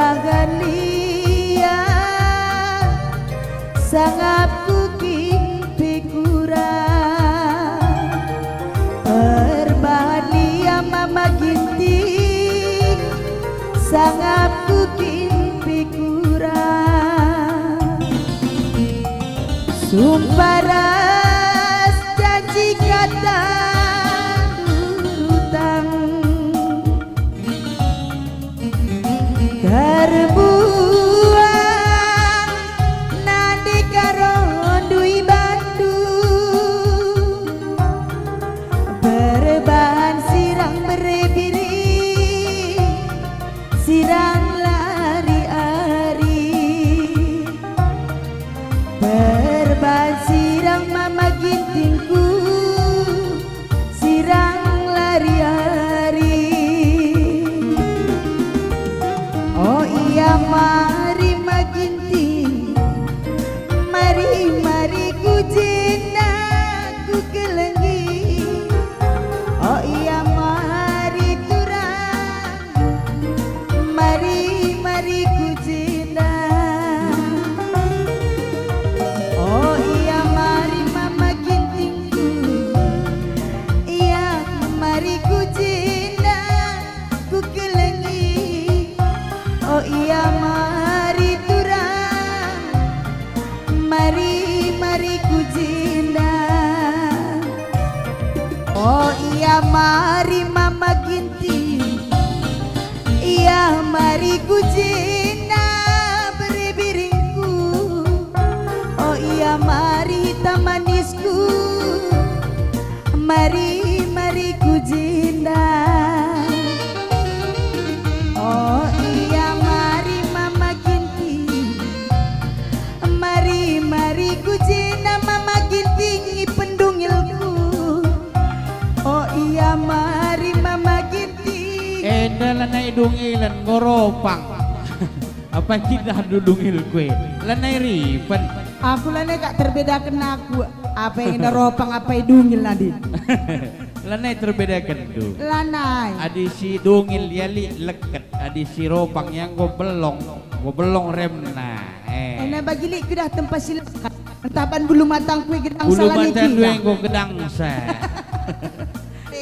Berbagalia sangat kuking pikurang Berbagalia mama ginting sangat kuking pikurang Sumpah ras janji kata hutang terbuang nadi karo dui batu berbahan sirang berebiri sirang lari-ari berbahan sirang mama gintingku sirang lari-ari oh iya mari maginting mari mari ku jena ku kelengi oh iya mari turang mari mari ku jena oh iya mari mama gintingku iya mari ku jena ku kelengi oh iya mari turang mari mari ku jenda oh iya mari mama ginting iya mari ku jenda berebiringku oh iya mari hitam manisku mari mari ku jenda oh iya mari mama ginting mari mari ku jena mama ginting pendungilku oh iya mari mama ginting lanai dungilan ngoropang apa kita dudungil kue lanai ripen aku lanai gak terbeda kena aku apa yang ropang apa yang dungil nadi lanai terbeda kendu lanai adi si dungil yali leket adi si ropang yang go belong remna enak bagi lik kudah tempat silakan entapan bulu matang kue gedang bulu salah mata dua yang go gedang sa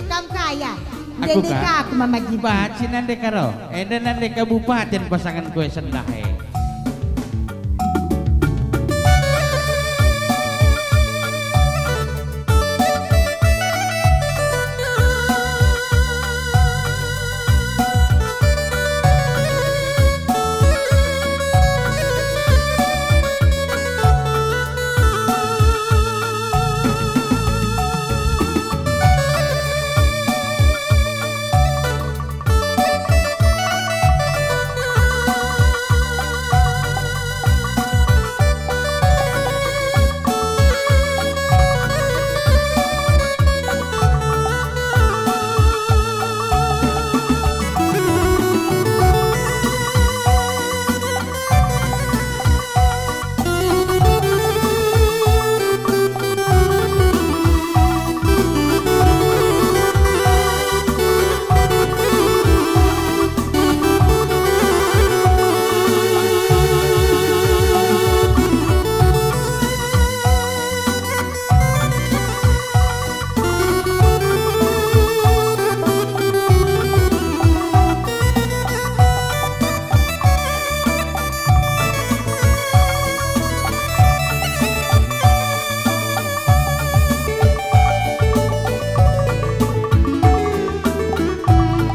kamu kaya aku Deka aku mama gitu bahat sinande karo nande kabupaten pasangan kue sendahe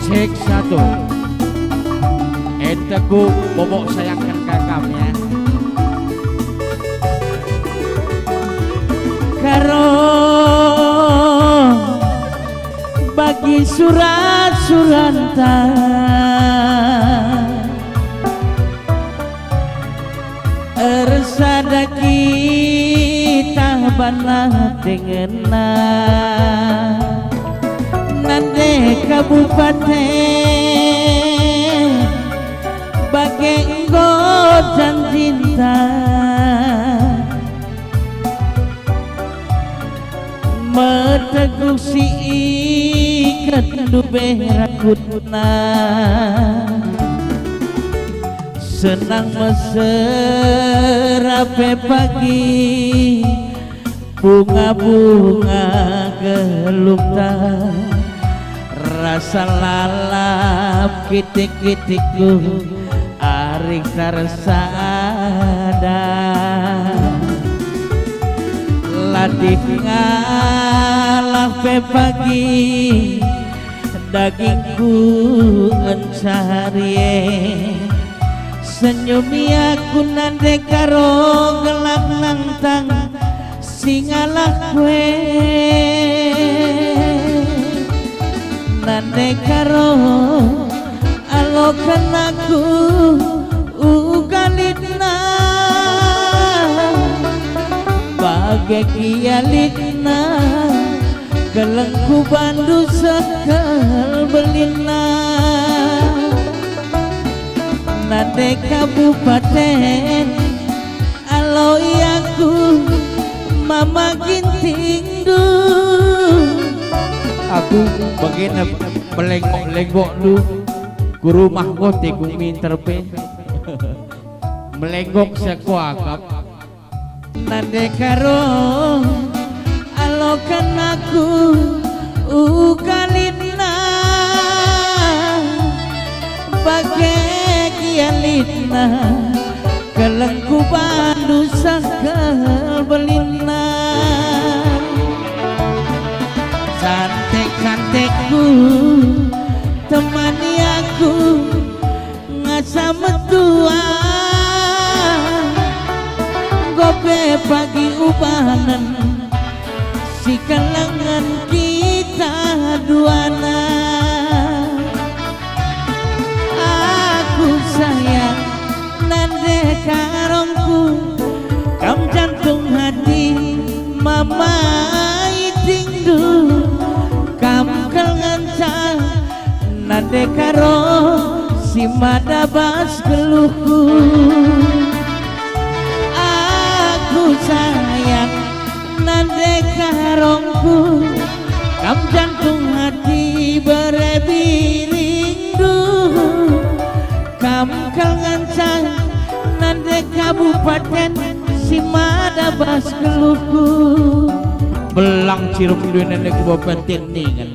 Cek satu entaku bobok sayangkan kakamnya karo bagi surat suranta ersada kita banah dengena nande kabupaten bagai dan cinta meteguh si ikat dube rakutna senang mesra pagi bunga-bunga gelukta rasa lalap kitik-kitikku arik tarsada ladih ngalah pagi dagingku encarie senyumi aku nande karo gelap nantang singalah kue nande karo alokan aku ugalina bagai kialina kelengku bandu sekal belina nande kabupaten aloi aku mama ginting du aku bagian melengok-lengok lu ku rumah kote ku minterpe melenggok sekuakap nande karo alokan aku ugalina bagai kialina kelengku bandu sakal belina cantik-cantikku temani aku ngasa metua gope pagi ubanan si kalangan kita duana aku sayang nande karongku kam jantung hati mama itingdu kam kelengan nande karo si madabas geluhku aku sayang nande karongku kam jantung hati berebirindu kam kelengan nande kabupaten si madabas geluhku belang cirum duwe nande kabupaten nih kan